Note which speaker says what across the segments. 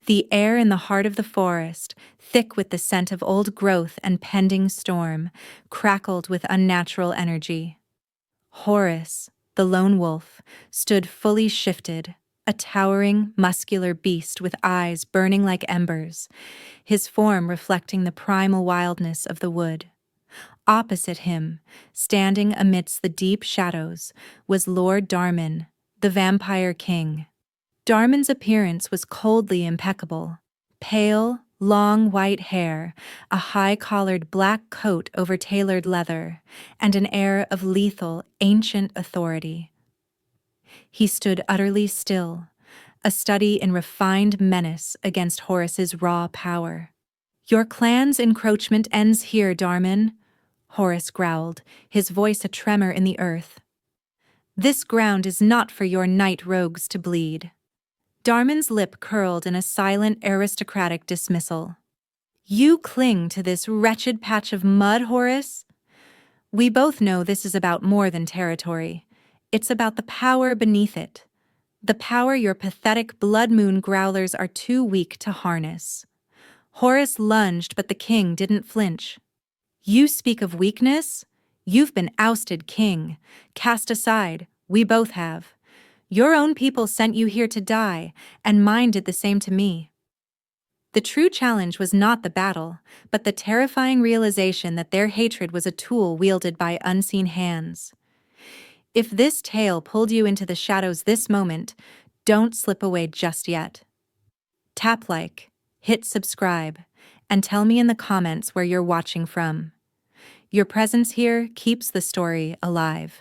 Speaker 1: The air in the heart of the forest, thick with the scent of old growth and pending storm, crackled with unnatural energy. Horace, the lone wolf, stood fully shifted, a towering, muscular beast with eyes burning like embers, his form reflecting the primal wildness of the wood. Opposite him, standing amidst the deep shadows, was Lord Darmon, the vampire king. Darmon's appearance was coldly impeccable. Pale, long white hair, a high-collared black coat over tailored leather, and an air of lethal, ancient authority. He stood utterly still, a study in refined menace against Horace's raw power. "Your clan's encroachment ends here, Darmon," Horace growled, his voice a tremor in the earth. "This ground is not for your night rogues to bleed." Darmon's lip curled in a silent aristocratic dismissal. "You cling to this wretched patch of mud, Horace? We both know this is about more than territory. It's about the power beneath it. The power your pathetic Bloodmoon growlers are too weak to harness." Horace lunged, but the king didn't flinch. "You speak of weakness? You've been ousted, king. Cast aside, we both have. Your own people sent you here to die, and mine did the same to me." The true challenge was not the battle, but the terrifying realization that their hatred was a tool wielded by unseen hands. If this tale pulled you into the shadows this moment, don't slip away just yet. Tap like, hit subscribe, and tell me in the comments where you're watching from. Your presence here keeps the story alive.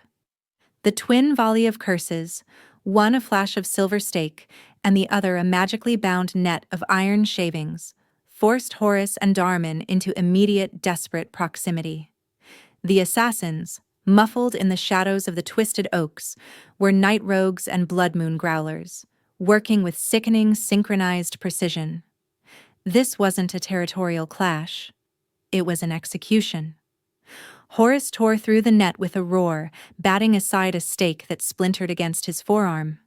Speaker 1: The twin volley of curses, one a flash of silver stake, and the other a magically bound net of iron shavings, forced Horace and Darmon into immediate, desperate proximity. The assassins, muffled in the shadows of the twisted oaks, were night rogues and Bloodmoon growlers, working with sickening, synchronized precision. This wasn't a territorial clash. It was an execution. Horace tore through the net with a roar, batting aside a stake that splintered against his forearm.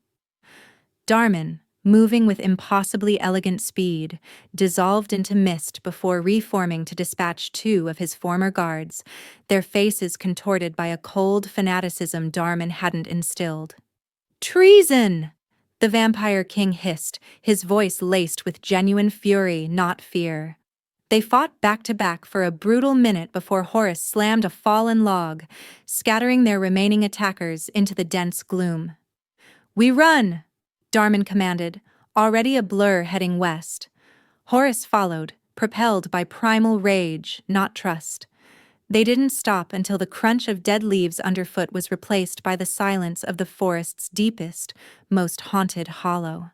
Speaker 1: Darmon, moving with impossibly elegant speed, dissolved into mist before reforming to dispatch two of his former guards, their faces contorted by a cold fanaticism Darmon hadn't instilled. "Treason!" the vampire king hissed, his voice laced with genuine fury, not fear. They fought back-to-back for a brutal minute before Horace slammed a fallen log, scattering their remaining attackers into the dense gloom. "We run!" Darmon commanded, already a blur heading west. Horace followed, propelled by primal rage, not trust. They didn't stop until the crunch of dead leaves underfoot was replaced by the silence of the forest's deepest, most haunted hollow.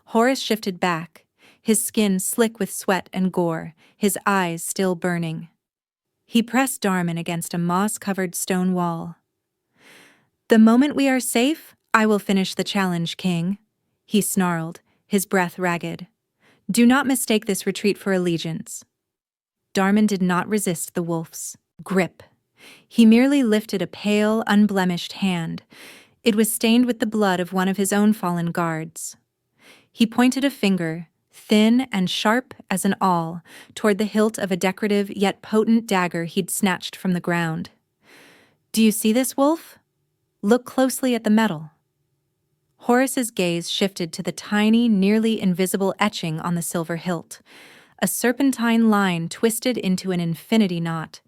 Speaker 1: Horace shifted back, his skin slick with sweat and gore, his eyes still burning. He pressed Darmon against a moss-covered stone wall. "The moment we are safe, I will finish the challenge, king," he snarled, his breath ragged. "Do not mistake this retreat for allegiance." Darmon did not resist the wolf's grip. He merely lifted a pale, unblemished hand. It was stained with the blood of one of his own fallen guards. He pointed a finger, thin and sharp as an awl, toward the hilt of a decorative yet potent dagger he'd snatched from the ground. "Do you see this, wolf? Look closely at the metal." Horace's gaze shifted to the tiny, nearly invisible etching on the silver hilt, a serpentine line twisted into an infinity knot.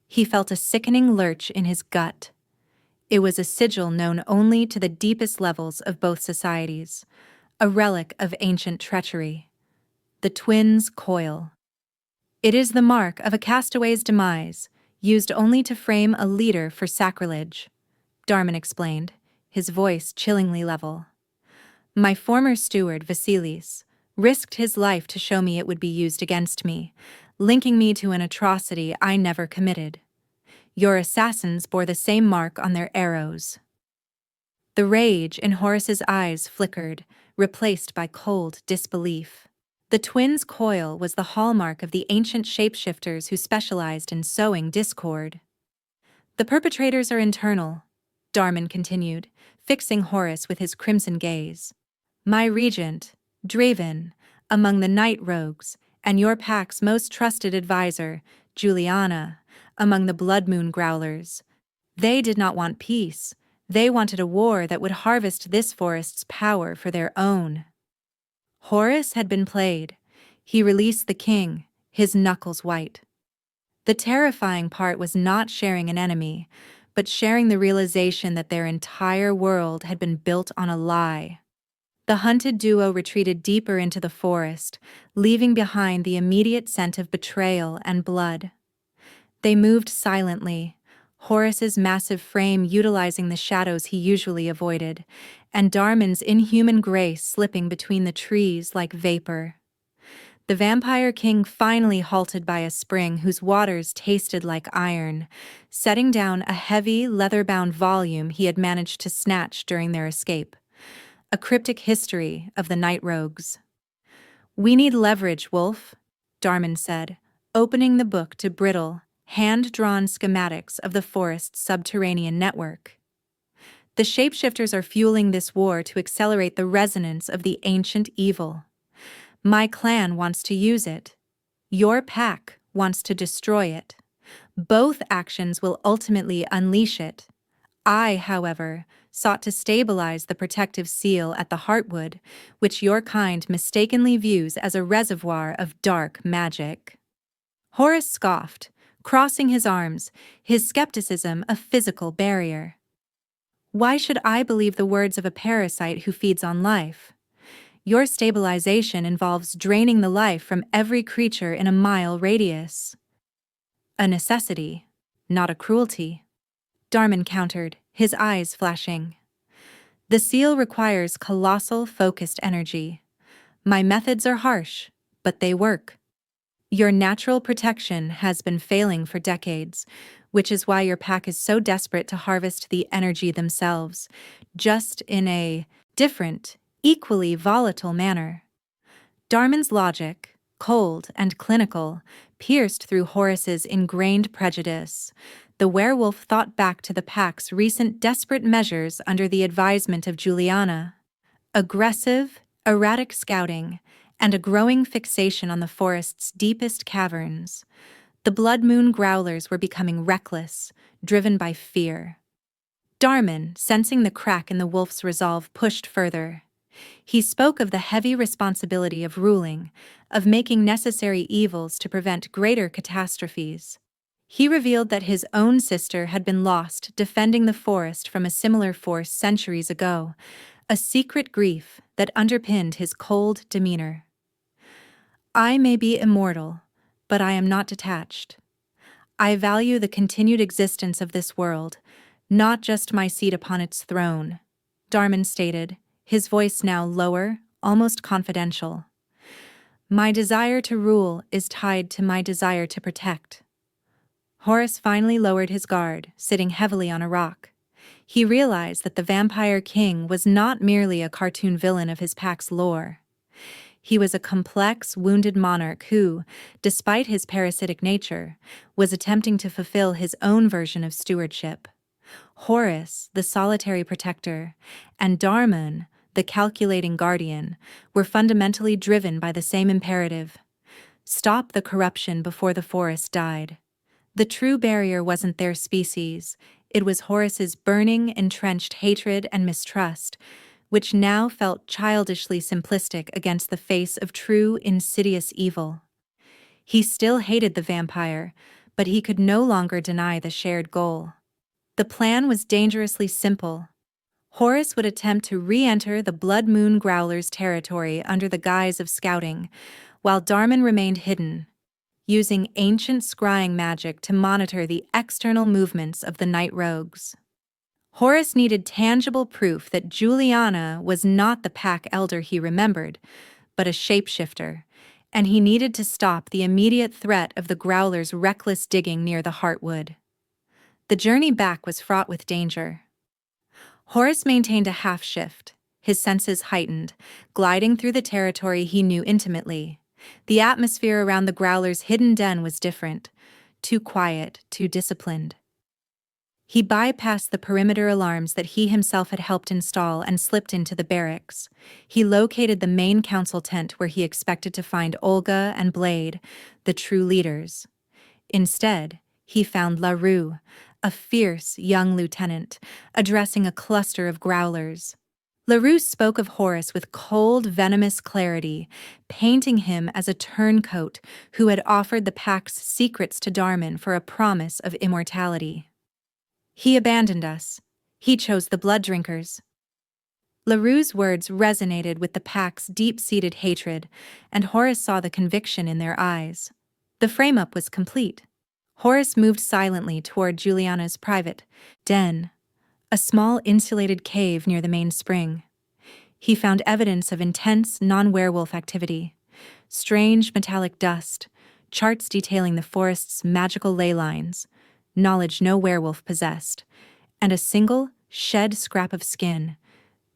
Speaker 1: He felt a sickening lurch in his gut. It was a sigil known only to the deepest levels of both societies, a relic of ancient treachery. The twins' coil. "It is the mark of a castaway's demise, used only to frame a leader for sacrilege," Darmon explained, his voice chillingly level. "My former steward, Vasilis, risked his life to show me it would be used against me, linking me to an atrocity I never committed. Your assassins bore the same mark on their arrows." The rage in Horace's eyes flickered, replaced by cold disbelief. The twins' coil was the hallmark of the ancient shapeshifters who specialized in sowing discord. "The perpetrators are internal," Darmon continued, fixing Horace with his crimson gaze. "My regent, Draven, among the night rogues, and your pack's most trusted advisor, Juliana, among the Bloodmoon Growlers. They did not want peace. They wanted a war that would harvest this forest's power for their own. Horace had been played. He released the king, his knuckles white. The terrifying part was not sharing an enemy, but sharing the realization that their entire world had been built on a lie. The hunted duo retreated deeper into the forest, leaving behind the immediate scent of betrayal and blood. They moved silently, Horace's massive frame utilizing the shadows he usually avoided, and Darmon's inhuman grace slipping between the trees like vapor. The Vampire King finally halted by a spring whose waters tasted like iron, setting down a heavy, leather-bound volume he had managed to snatch during their escape. A cryptic history of the night rogues. "We need leverage, Wolf," Darmon said, opening the book to brittle, hand-drawn schematics of the forest's subterranean network. "The shapeshifters are fueling this war to accelerate the resonance of the ancient evil. My clan wants to use it. Your pack wants to destroy it. Both actions will ultimately unleash it. I, however, sought to stabilize the protective seal at the Heartwood, which your kind mistakenly views as a reservoir of dark magic." Horace scoffed, crossing his arms, his skepticism a physical barrier. "Why should I believe the words of a parasite who feeds on life? Your stabilization involves draining the life from every creature in a mile radius. A necessity, not a cruelty," Darmon countered, his eyes flashing. "The seal requires colossal focused energy. My methods are harsh, but they work. Your natural protection has been failing for decades, which is why your pack is so desperate to harvest the energy themselves, just in a different, equally volatile manner." Darmon's logic, cold and clinical, pierced through Horace's ingrained prejudice. The werewolf thought back to the pack's recent desperate measures under the advisement of Juliana. Aggressive, erratic scouting, and a growing fixation on the forest's deepest caverns. The Bloodmoon Growlers were becoming reckless, driven by fear. Darmon, sensing the crack in the wolf's resolve, pushed further. He spoke of the heavy responsibility of ruling, of making necessary evils to prevent greater catastrophes. He revealed that his own sister had been lost defending the forest from a similar force centuries ago, a secret grief that underpinned his cold demeanor. "I may be immortal, but I am not detached. I value the continued existence of this world, not just my seat upon its throne," Darmon stated, his voice now lower, almost confidential. "My desire to rule is tied to my desire to protect." Horace finally lowered his guard, sitting heavily on a rock. He realized that the Vampire King was not merely a cartoon villain of his pack's lore. He was a complex, wounded monarch who, despite his parasitic nature, was attempting to fulfill his own version of stewardship. Horace, the solitary protector, and Darmon, the calculating guardian, were fundamentally driven by the same imperative: stop the corruption before the forest died. The true barrier wasn't their species, it was Horace's burning, entrenched hatred and mistrust, which now felt childishly simplistic against the face of true, insidious evil. He still hated the vampire, but he could no longer deny the shared goal. The plan was dangerously simple. Horace would attempt to re-enter the Bloodmoon Growlers' territory under the guise of scouting, while Darmon remained hidden, using ancient scrying magic to monitor the external movements of the night rogues. Horace needed tangible proof that Juliana was not the pack elder he remembered, but a shapeshifter, and he needed to stop the immediate threat of the Growlers' reckless digging near the Heartwood. The journey back was fraught with danger. Horace maintained a half-shift, his senses heightened, gliding through the territory he knew intimately. The atmosphere around the Growlers' hidden den was different, too quiet, too disciplined. He bypassed the perimeter alarms that he himself had helped install and slipped into the barracks. He located the main council tent where he expected to find Olga and Blade, the true leaders. Instead, he found LaRue, a fierce young lieutenant, addressing a cluster of growlers. LaRue spoke of Horace with cold, venomous clarity, painting him as a turncoat who had offered the pack's secrets to Darmon for a promise of immortality. He abandoned us. He chose the blood drinkers. LaRue's words resonated with the pack's deep-seated hatred, and Horace saw the conviction in their eyes. The frame-up was complete. Horace moved silently toward Juliana's private den, a small insulated cave near the main spring. He found evidence of intense non-werewolf activity, strange metallic dust, charts detailing the forest's magical ley lines, knowledge no werewolf possessed, and a single, shed scrap of skin,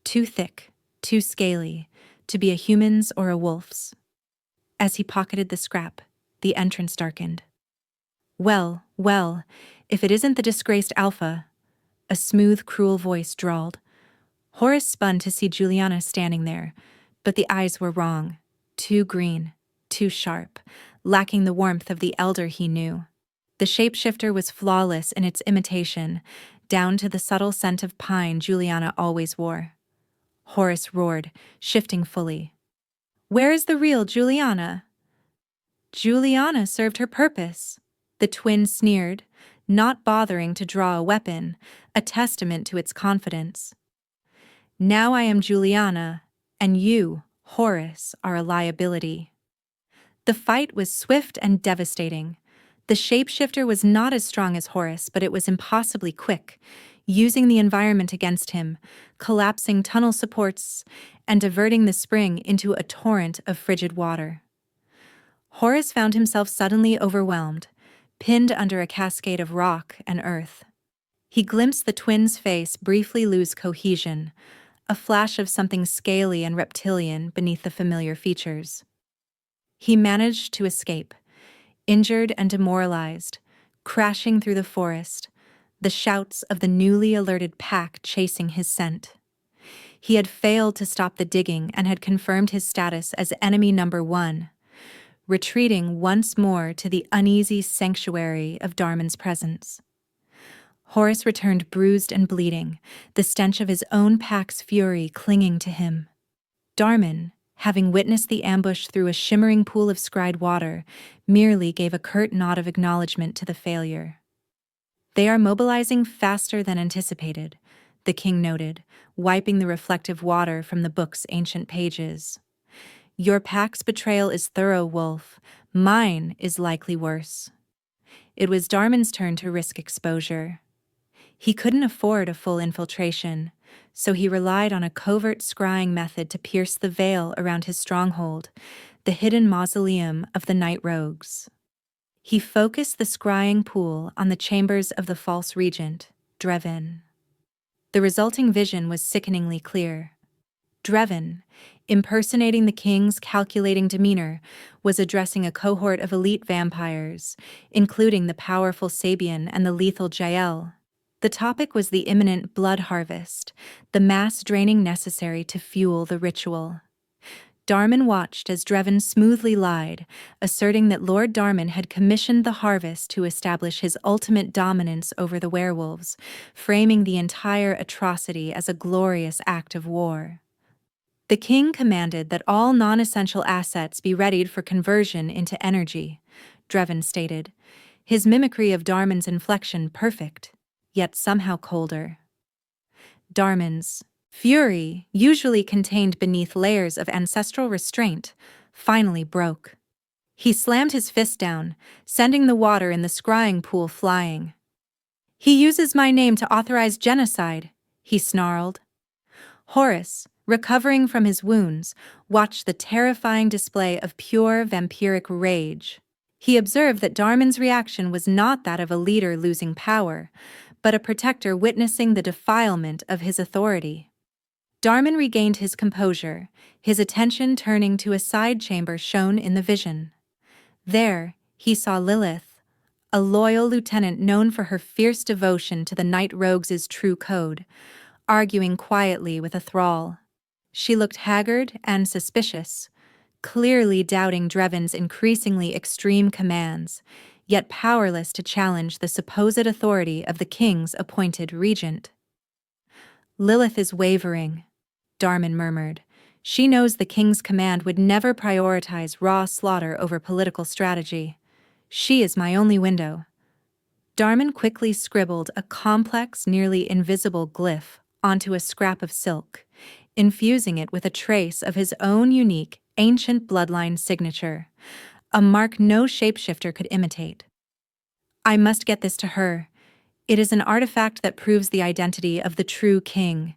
Speaker 1: too thick, too scaly, to be a human's or a wolf's. As he pocketed the scrap, the entrance darkened. Well, if it isn't the disgraced Alpha," a smooth, cruel voice drawled. Horace spun to see Juliana standing there, but the eyes were wrong, too green, too sharp, lacking the warmth of the elder he knew. The shapeshifter was flawless in its imitation, down to the subtle scent of pine Juliana always wore. Horace roared, shifting fully. "Where is the real Juliana?" "Juliana served her purpose," the twin sneered, not bothering to draw a weapon, a testament to its confidence. "Now I am Juliana, and you, Horace, are a liability." The fight was swift and devastating. The shapeshifter was not as strong as Horace, but it was impossibly quick, using the environment against him, collapsing tunnel supports, and diverting the spring into a torrent of frigid water. Horace found himself suddenly overwhelmed, pinned under a cascade of rock and earth. He glimpsed the twin's face briefly lose cohesion, a flash of something scaly and reptilian beneath the familiar features. He managed to escape, injured and demoralized, crashing through the forest, the shouts of the newly alerted pack chasing his scent. He had failed to stop the digging and had confirmed his status as enemy number 1, retreating once more to the uneasy sanctuary of Darmon's presence. Horace returned bruised and bleeding, the stench of his own pack's fury clinging to him. Darmon, having witnessed the ambush through a shimmering pool of scryed water, merely gave a curt nod of acknowledgement to the failure. "They are mobilizing faster than anticipated," the king noted, wiping the reflective water from the book's ancient pages. "Your pack's betrayal is thorough, Wolf. Mine is likely worse." It was Darmon's turn to risk exposure. He couldn't afford a full infiltration, so he relied on a covert scrying method to pierce the veil around his stronghold, the hidden mausoleum of the Night Rogues. He focused the scrying pool on the chambers of the false regent, Drevin. The resulting vision was sickeningly clear. Drevin, impersonating the king's calculating demeanor, was addressing a cohort of elite vampires, including the powerful Sabian and the lethal Jael. The topic was the imminent blood harvest, the mass draining necessary to fuel the ritual. Darmon watched as Drevin smoothly lied, asserting that Lord Darmon had commissioned the harvest to establish his ultimate dominance over the werewolves, framing the entire atrocity as a glorious act of war. The king commanded that all non-essential assets be readied for conversion into energy, Drevin stated, his mimicry of Darmon's inflection perfect, yet somehow colder. Darmon's fury, usually contained beneath layers of ancestral restraint, finally broke. He slammed his fist down, sending the water in the scrying pool flying. "He uses my name to authorize genocide," he snarled. Horace, recovering from his wounds, watched the terrifying display of pure vampiric rage. He observed that Darmon's reaction was not that of a leader losing power, but a protector witnessing the defilement of his authority. Darmon regained his composure, his attention turning to a side chamber shown in the vision. There, he saw Lilith, a loyal lieutenant known for her fierce devotion to the night rogues' true code, arguing quietly with a thrall. She looked haggard and suspicious, clearly doubting Dreven's increasingly extreme commands, yet powerless to challenge the supposed authority of the king's appointed regent. "Lilith is wavering," Darmon murmured. "She knows the king's command would never prioritize raw slaughter over political strategy. She is my only window." Darmon quickly scribbled a complex, nearly invisible glyph onto a scrap of silk, infusing it with a trace of his own unique, ancient bloodline signature, a mark no shapeshifter could imitate. "I must get this to her. It is an artifact that proves the identity of the true king.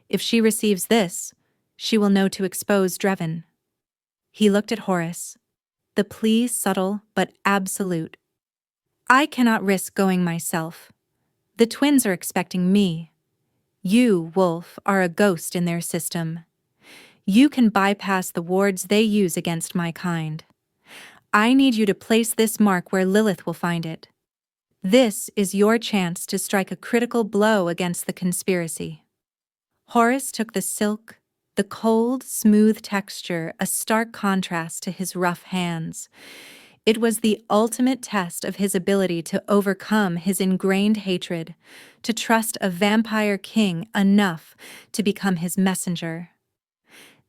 Speaker 1: If she receives this, she will know to expose Dreven." He looked at Horace, the plea subtle but absolute. "I cannot risk going myself. The twins are expecting me. You, Wolf, are a ghost in their system. You can bypass the wards they use against my kind. I need you to place this mark where Lilith will find it. This is your chance to strike a critical blow against the conspiracy." Horace took the silk, the cold, smooth texture a stark contrast to his rough hands. It was the ultimate test of his ability to overcome his ingrained hatred, to trust a vampire king enough to become his messenger.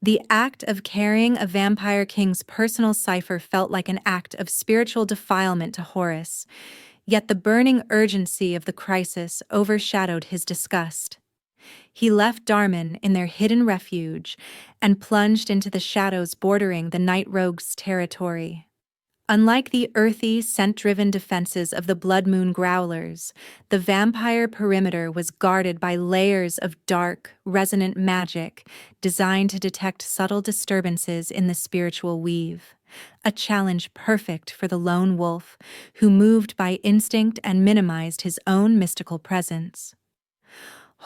Speaker 1: The act of carrying a vampire king's personal cipher felt like an act of spiritual defilement to Horace, yet the burning urgency of the crisis overshadowed his disgust. He left Darmon in their hidden refuge and plunged into the shadows bordering the night rogues' territory. Unlike the earthy, scent-driven defenses of the Bloodmoon Growlers, the vampire perimeter was guarded by layers of dark, resonant magic designed to detect subtle disturbances in the spiritual weave. A challenge perfect for the lone wolf, who moved by instinct and minimized his own mystical presence.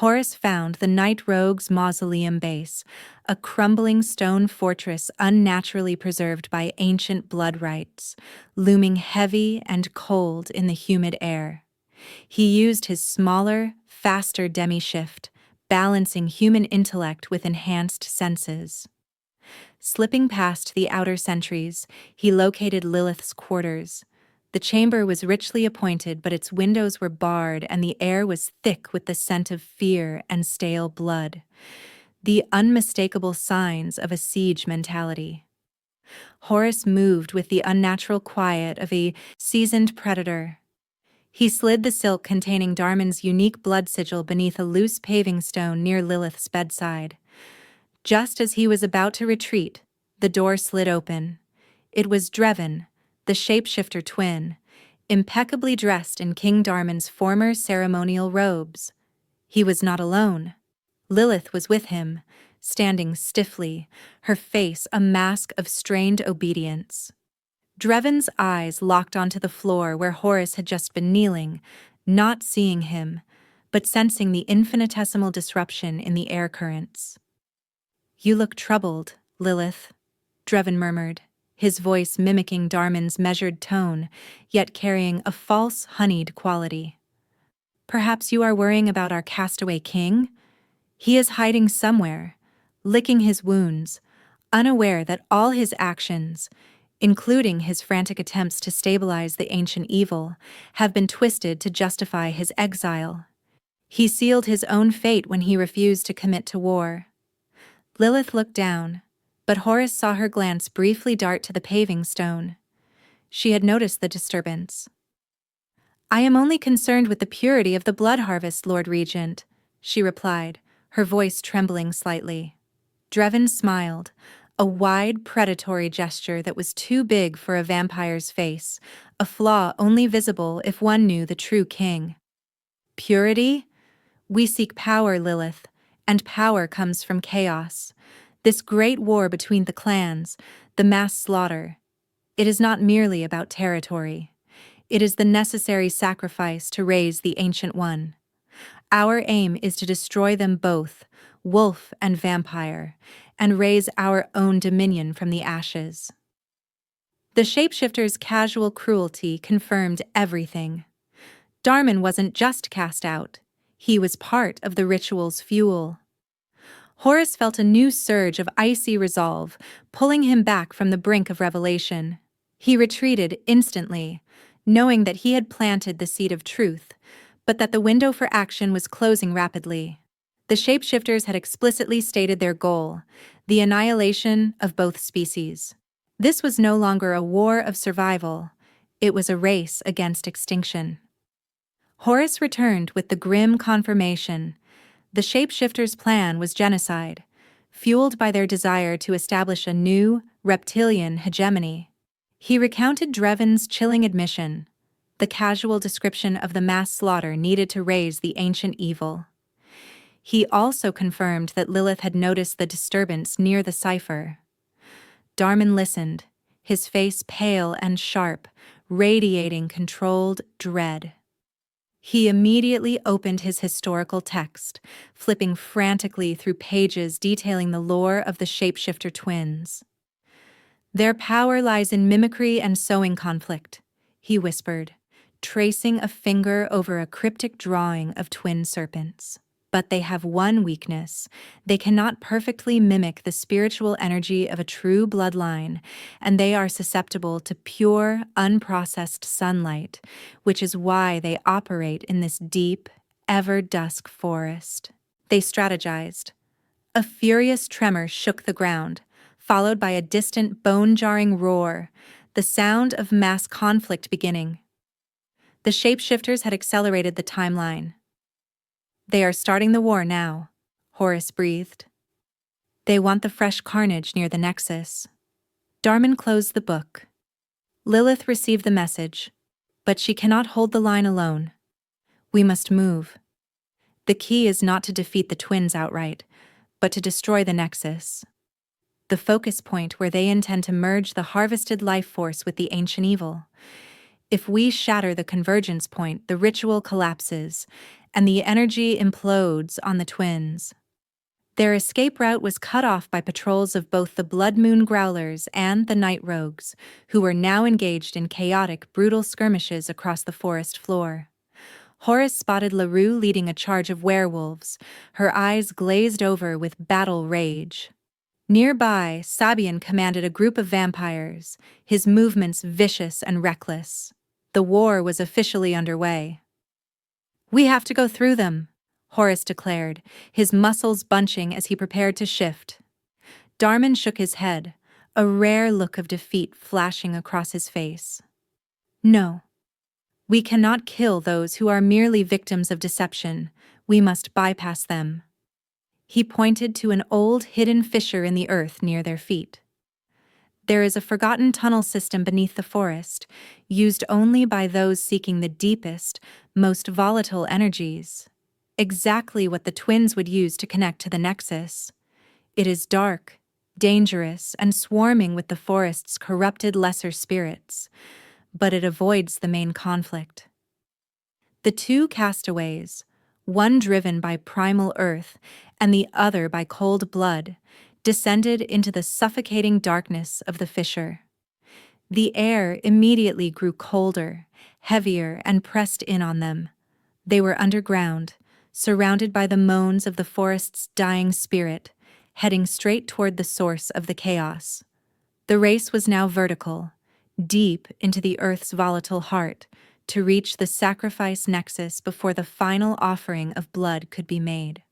Speaker 1: Horace found the Night Rogue's mausoleum base, a crumbling stone fortress unnaturally preserved by ancient blood rites, looming heavy and cold in the humid air. He used his smaller, faster demi-shift, balancing human intellect with enhanced senses. Slipping past the outer sentries, he located Lilith's quarters. The chamber was richly appointed, but its windows were barred and the air was thick with the scent of fear and stale blood. The unmistakable signs of a siege mentality. Horace moved with the unnatural quiet of a seasoned predator. He slid the silk containing Darmon's unique blood sigil beneath a loose paving stone near Lilith's bedside. Just as he was about to retreat, the door slid open. It was Dreven, the Shapeshifter Twin, impeccably dressed in King Darmon's former ceremonial robes. He was not alone. Lilith was with him, standing stiffly, her face a mask of strained obedience. Dreven's eyes locked onto the floor where Horace had just been kneeling, not seeing him, but sensing the infinitesimal disruption in the air currents. "You look troubled, Lilith," Dreven murmured, his voice mimicking Darmon's measured tone, yet carrying a false, honeyed quality. "Perhaps you are worrying about our castaway king? He is hiding somewhere, licking his wounds, unaware that all his actions, including his frantic attempts to stabilize the ancient evil, have been twisted to justify his exile. He sealed his own fate when he refused to commit to war." Lilith looked down, but Horace saw her glance briefly dart to the paving stone. She had noticed the disturbance. "I am only concerned with the purity of the blood harvest, Lord Regent," she replied, her voice trembling slightly. Dreven smiled, a wide, predatory gesture that was too big for a vampire's face, a flaw only visible if one knew the true king. "Purity? We seek power, Lilith, and power comes from chaos. This great war between the clans, the mass slaughter, it is not merely about territory. It is the necessary sacrifice to raise the Ancient One. Our aim is to destroy them both, wolf and vampire, and raise our own dominion from the ashes." The shapeshifter's casual cruelty confirmed everything. Darmon wasn't just cast out. He was part of the ritual's fuel. Horace felt a new surge of icy resolve, pulling him back from the brink of revelation. He retreated instantly, knowing that he had planted the seed of truth, but that the window for action was closing rapidly. The shapeshifters had explicitly stated their goal: the annihilation of both species. This was no longer a war of survival, it was a race against extinction. Horace returned with the grim confirmation: the shapeshifters' plan was genocide, fueled by their desire to establish a new, reptilian hegemony. He recounted Dreven's chilling admission, the casual description of the mass slaughter needed to raise the ancient evil. He also confirmed that Lilith had noticed the disturbance near the cipher. Darmon listened, his face pale and sharp, radiating controlled dread. He immediately opened his historical text, flipping frantically through pages detailing the lore of the Shapeshifter Twins. "Their power lies in mimicry and sowing conflict," he whispered, tracing a finger over a cryptic drawing of twin serpents. "But they have one weakness: they cannot perfectly mimic the spiritual energy of a true bloodline, and they are susceptible to pure, unprocessed sunlight, which is why they operate in this deep, ever-dusk forest." They strategized. A furious tremor shook the ground, followed by a distant, bone-jarring roar, the sound of mass conflict beginning. The shapeshifters had accelerated the timeline. "They are starting the war now," Horace breathed. "They want the fresh carnage near the Nexus." Darmon closed the book. Lilith received the message, but she cannot hold the line alone. "We must move. The key is not to defeat the twins outright, but to destroy the Nexus, the focus point where they intend to merge the harvested life force with the ancient evil. If we shatter the convergence point, the ritual collapses, and the energy implodes on the twins." Their escape route was cut off by patrols of both the Bloodmoon Growlers and the Night Rogues, who were now engaged in chaotic, brutal skirmishes across the forest floor. Horace spotted LaRue leading a charge of werewolves, her eyes glazed over with battle rage. Nearby, Sabian commanded a group of vampires, his movements vicious and reckless. The war was officially underway. "We have to go through them," Horace declared, his muscles bunching as he prepared to shift. Darmon shook his head, a rare look of defeat flashing across his face. "No. We cannot kill those who are merely victims of deception. We must bypass them." He pointed to an old hidden fissure in the earth near their feet. "There is a forgotten tunnel system beneath the forest, used only by those seeking the deepest, most volatile energies. Exactly what the twins would use to connect to the Nexus. It is dark, dangerous, and swarming with the forest's corrupted lesser spirits, but it avoids the main conflict." The two castaways, one driven by primal earth and the other by cold blood, descended into the suffocating darkness of the fissure. The air immediately grew colder, heavier, and pressed in on them. They were underground, surrounded by the moans of the forest's dying spirit, heading straight toward the source of the chaos. The race was now vertical, deep into the Earth's volatile heart, to reach the sacrifice nexus before the final offering of blood could be made.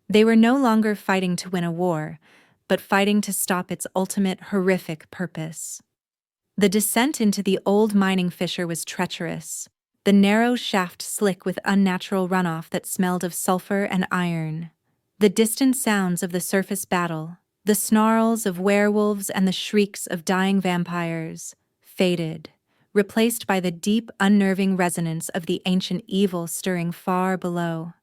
Speaker 1: They were no longer fighting to win a war, but fighting to stop its ultimate horrific purpose. The descent into the old mining fissure was treacherous, the narrow shaft slick with unnatural runoff that smelled of sulfur and iron. The distant sounds of the surface battle, the snarls of werewolves and the shrieks of dying vampires, faded, replaced by the deep, unnerving resonance of the ancient evil stirring far below.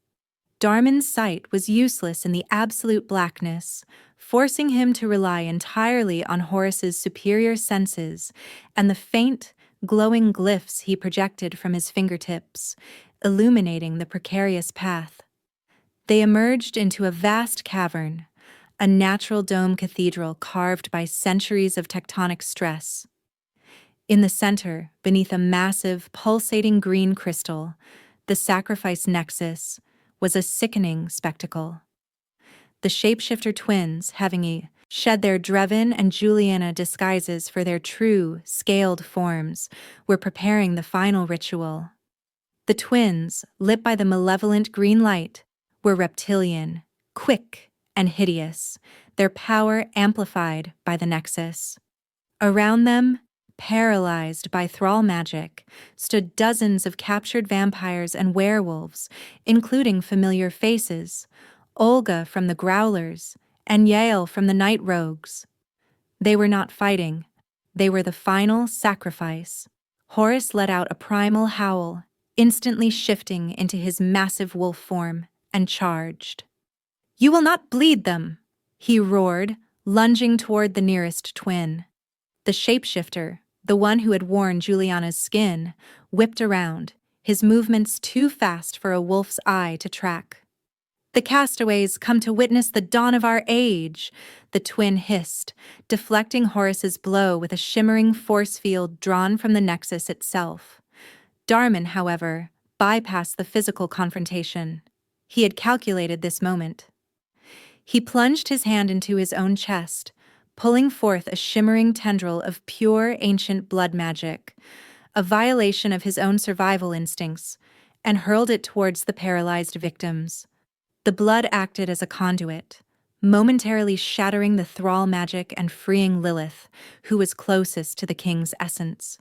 Speaker 1: Darmon's sight was useless in the absolute blackness, forcing him to rely entirely on Horace's superior senses and the faint, glowing glyphs he projected from his fingertips, illuminating the precarious path. They emerged into a vast cavern, a natural dome cathedral carved by centuries of tectonic stress. In the center, beneath a massive, pulsating green crystal, the sacrifice nexus, was a sickening spectacle. The Shapeshifter twins, having shed their Drevin and Juliana disguises for their true, scaled forms, were preparing the final ritual. The twins, lit by the malevolent green light, were reptilian, quick, and hideous, their power amplified by the nexus. Around them, paralyzed by thrall magic, stood dozens of captured vampires and werewolves, including familiar faces, Olga from the Growlers, and Yael from the Night Rogues. They were not fighting. They were the final sacrifice. Horace let out a primal howl, instantly shifting into his massive wolf form, and charged. "You will not bleed them!" he roared, lunging toward the nearest twin. The shapeshifter, the one who had worn Juliana's skin, whipped around, his movements too fast for a wolf's eye to track. "The castaways come to witness the dawn of our age," the twin hissed, deflecting Horace's blow with a shimmering force field drawn from the nexus itself. Darmon, however, bypassed the physical confrontation. He had calculated this moment. He plunged his hand into his own chest, pulling forth a shimmering tendril of pure ancient blood magic, a violation of his own survival instincts, and hurled it towards the paralyzed victims. The blood acted as a conduit, momentarily shattering the thrall magic and freeing Lilith, who was closest to the king's essence.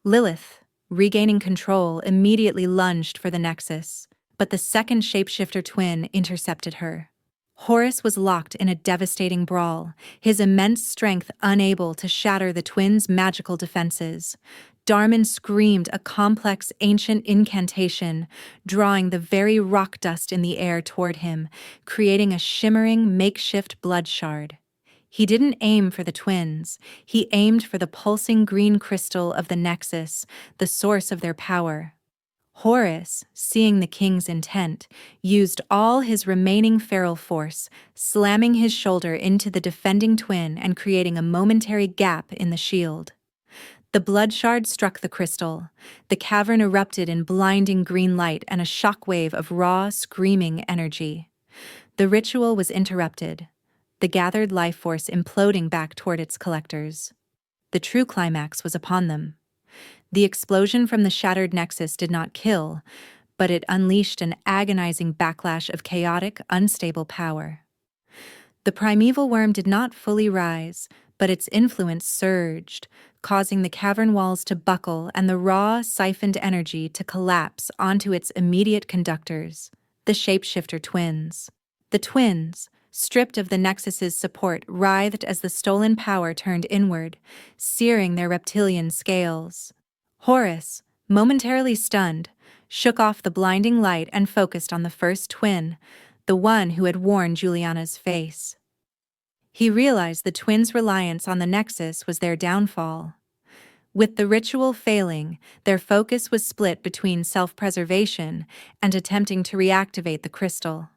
Speaker 1: Lilith, regaining control, immediately lunged for the nexus, but the second shapeshifter twin intercepted her. Horace was locked in a devastating brawl, his immense strength unable to shatter the twins' magical defenses. Darmon screamed a complex ancient incantation, drawing the very rock dust in the air toward him, creating a shimmering makeshift blood shard. He didn't aim for the twins, he aimed for the pulsing green crystal of the nexus, the source of their power. Horace, seeing the king's intent, used all his remaining feral force, slamming his shoulder into the defending twin and creating a momentary gap in the shield. The blood shard struck the crystal. The cavern erupted in blinding green light and a shockwave of raw, screaming energy. The ritual was interrupted, the gathered life force imploding back toward its collectors. The true climax was upon them. The explosion from the shattered nexus did not kill, but it unleashed an agonizing backlash of chaotic, unstable power. The primeval worm did not fully rise, but its influence surged, causing the cavern walls to buckle and the raw, siphoned energy to collapse onto its immediate conductors, the shapeshifter twins. The twins, stripped of the nexus's support, writhed as the stolen power turned inward, searing their reptilian scales. Horace, momentarily stunned, shook off the blinding light and focused on the first twin, the one who had worn Juliana's face. He realized the twins' reliance on the nexus was their downfall. With the ritual failing, their focus was split between self-preservation and attempting to reactivate the crystal.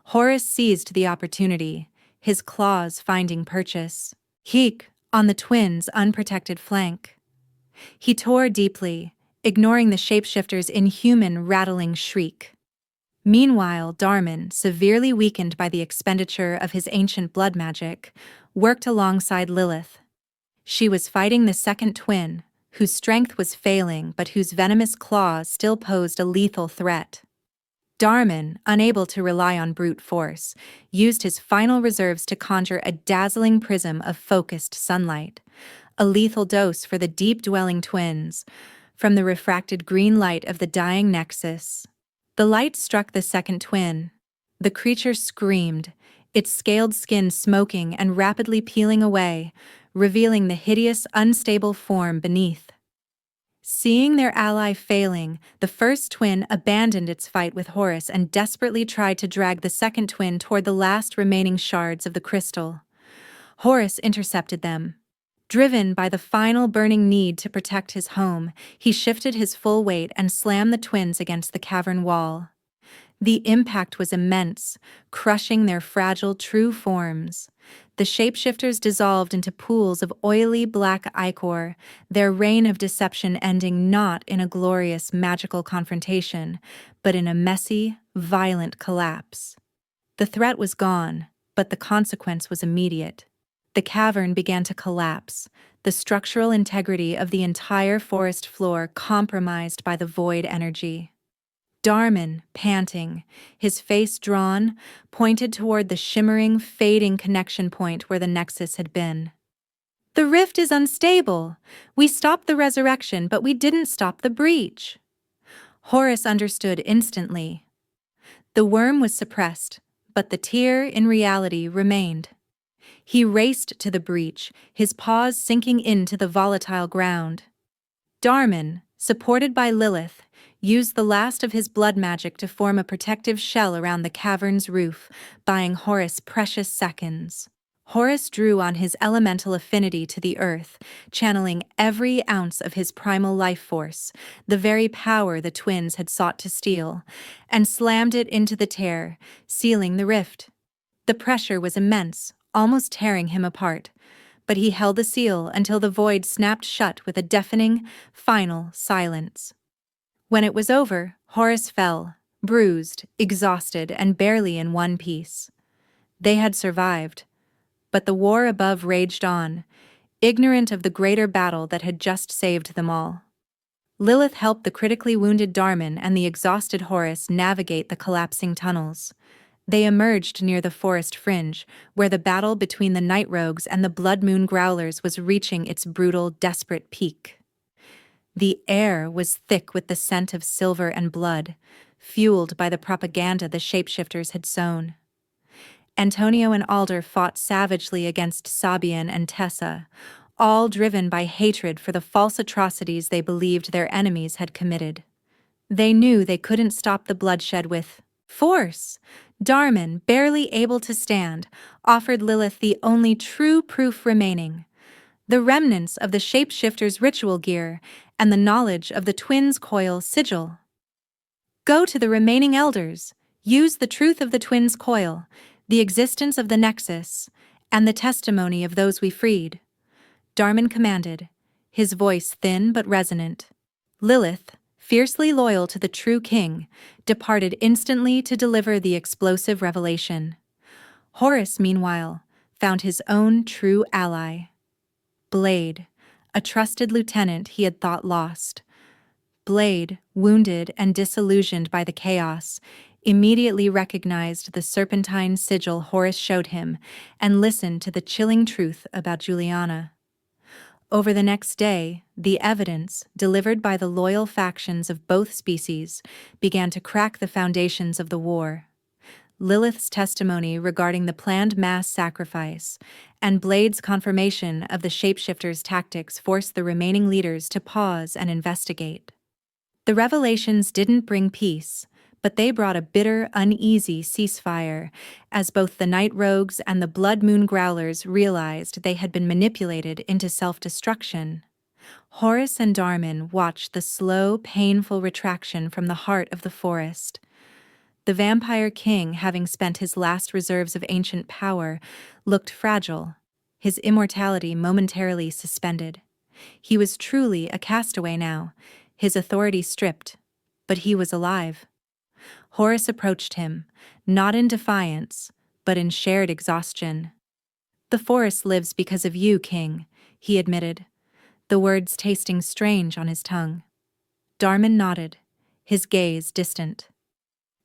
Speaker 1: Horace seized the opportunity, his claws finding purchase. Heek, on the twins' unprotected flank. He tore deeply, ignoring the shapeshifter's inhuman, rattling shriek. Meanwhile, Darmon, severely weakened by the expenditure of his ancient blood magic, worked alongside Lilith. She was fighting the second twin, whose strength was failing but whose venomous claws still posed a lethal threat. Darmon, unable to rely on brute force, used his final reserves to conjure a dazzling prism of focused sunlight, a lethal dose for the deep-dwelling twins, from the refracted green light of the dying nexus. The light struck the second twin. The creature screamed, its scaled skin smoking and rapidly peeling away, revealing the hideous, unstable form beneath. Seeing their ally failing, the first twin abandoned its fight with Horace and desperately tried to drag the second twin toward the last remaining shards of the crystal. Horace intercepted them. Driven by the final burning need to protect his home, he shifted his full weight and slammed the twins against the cavern wall. The impact was immense, crushing their fragile true forms. The shapeshifters dissolved into pools of oily black ichor, their reign of deception ending not in a glorious magical confrontation, but in a messy, violent collapse. The threat was gone, but the consequence was immediate. The cavern began to collapse, the structural integrity of the entire forest floor compromised by the void energy. Darmon, panting, his face drawn, pointed toward the shimmering, fading connection point where the nexus had been. "The rift is unstable. We stopped the resurrection, but we didn't stop the breach." Horace understood instantly. The worm was suppressed, but the tear, in reality, remained. He raced to the breach, his paws sinking into the volatile ground. Darmon, supported by Lilith, used the last of his blood magic to form a protective shell around the cavern's roof, buying Horace precious seconds. Horace drew on his elemental affinity to the earth, channeling every ounce of his primal life force, the very power the twins had sought to steal, and slammed it into the tear, sealing the rift. The pressure was immense, almost tearing him apart, but he held the seal until the void snapped shut with a deafening, final silence. When it was over, Horace fell, bruised, exhausted, and barely in one piece. They had survived, but the war above raged on, ignorant of the greater battle that had just saved them all. Lilith helped the critically wounded Darmon and the exhausted Horace navigate the collapsing tunnels. They emerged near the forest fringe, where the battle between the night rogues and the Bloodmoon Growlers was reaching its brutal, desperate peak. The air was thick with the scent of silver and blood, fueled by the propaganda the shapeshifters had sown. Antonio and Alder fought savagely against Sabian and Tessa, all driven by hatred for the false atrocities they believed their enemies had committed. They knew they couldn't stop the bloodshed with force. Darmon, barely able to stand, offered Lilith the only true proof remaining: the remnants of the shapeshifter's ritual gear and the knowledge of the twins' coil sigil. "Go to the remaining elders, use the truth of the twins' coil, the existence of the nexus, and the testimony of those we freed," Darmon commanded, his voice thin but resonant. Lilith, fiercely loyal to the true king, departed instantly to deliver the explosive revelation. Horace, meanwhile, found his own true ally. Blade, a trusted lieutenant he had thought lost. Blade, wounded and disillusioned by the chaos, immediately recognized the serpentine sigil Horace showed him and listened to the chilling truth about Juliana. Over the next day, the evidence, delivered by the loyal factions of both species, began to crack the foundations of the war. Lilith's testimony regarding the planned mass sacrifice and Blade's confirmation of the shapeshifters' tactics forced the remaining leaders to pause and investigate. The revelations didn't bring peace, but they brought a bitter, uneasy ceasefire, as both the Night Rogues and the Bloodmoon Growlers realized they had been manipulated into self-destruction. Horace and Darmon watched the slow, painful retraction from the heart of the forest. The vampire king, having spent his last reserves of ancient power, looked fragile, his immortality momentarily suspended. He was truly a castaway now, his authority stripped, but he was alive. Horace approached him, not in defiance, but in shared exhaustion. "The forest lives because of you, King," he admitted, the words tasting strange on his tongue. Darmon nodded, his gaze distant.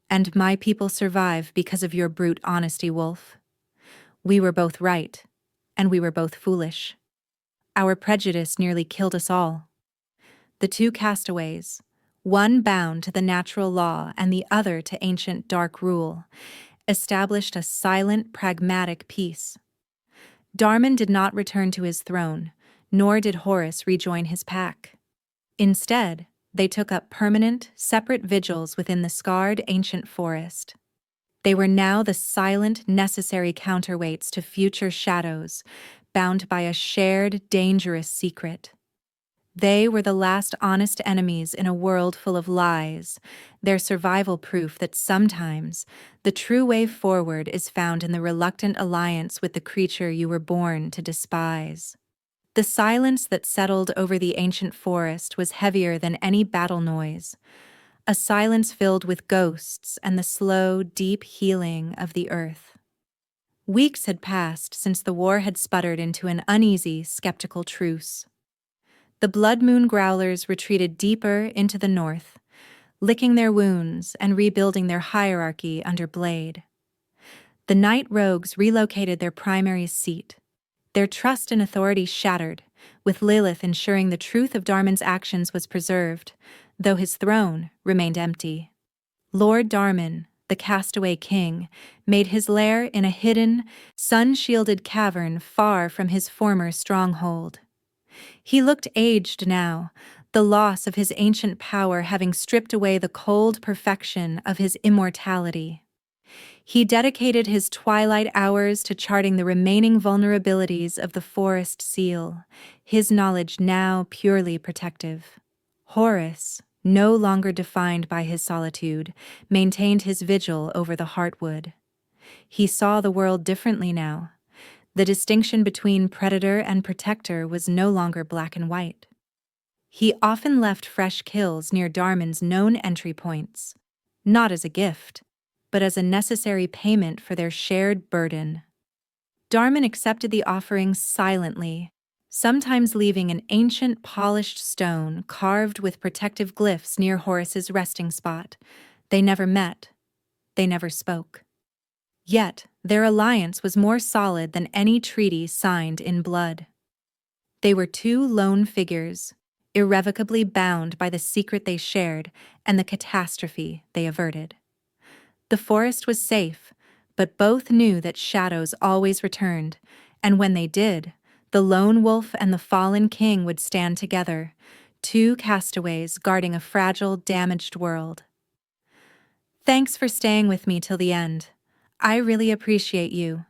Speaker 1: "And my people survive because of your brute honesty, Wolf. We were both right, and we were both foolish. Our prejudice nearly killed us all." The two castaways, one bound to the natural law and the other to ancient dark rule, established a silent, pragmatic peace. Darmon did not return to his throne, nor did Horace rejoin his pack. Instead, they took up permanent, separate vigils within the scarred ancient forest. They were now the silent, necessary counterweights to future shadows, bound by a shared, dangerous secret. They were the last honest enemies in a world full of lies, their survival proof that sometimes the true way forward is found in the reluctant alliance with the creature you were born to despise. The silence that settled over the ancient forest was heavier than any battle noise, a silence filled with ghosts and the slow, deep healing of the earth. Weeks had passed since the war had sputtered into an uneasy, skeptical truce. The Bloodmoon Growlers retreated deeper into the north, licking their wounds and rebuilding their hierarchy under Blade. The Night Rogues relocated their primary seat, their trust in authority shattered, with Lilith ensuring the truth of Darmon's actions was preserved, though his throne remained empty. Lord Darmon, the castaway king, made his lair in a hidden, sun-shielded cavern far from his former stronghold. He looked aged now, the loss of his ancient power having stripped away the cold perfection of his immortality. He dedicated his twilight hours to charting the remaining vulnerabilities of the forest seal, his knowledge now purely protective. Horace, no longer defined by his solitude, maintained his vigil over the heartwood. He saw the world differently now. The distinction between predator and protector was no longer black and white. He often left fresh kills near Darmon's known entry points, not as a gift, but as a necessary payment for their shared burden. Darmon accepted the offerings silently, sometimes leaving an ancient polished stone carved with protective glyphs near Horace's resting spot. They never met. They never spoke. Yet, their alliance was more solid than any treaty signed in blood. They were two lone figures, irrevocably bound by the secret they shared and the catastrophe they averted. The forest was safe, but both knew that shadows always returned, and when they did, the lone wolf and the fallen king would stand together, two castaways guarding a fragile, damaged world. Thanks for staying with me till the end. I really appreciate you.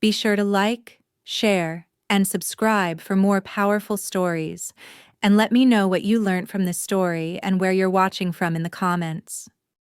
Speaker 1: Be sure to like, share, and subscribe for more powerful stories, and let me know what you learned from this story and where you're watching from in the comments.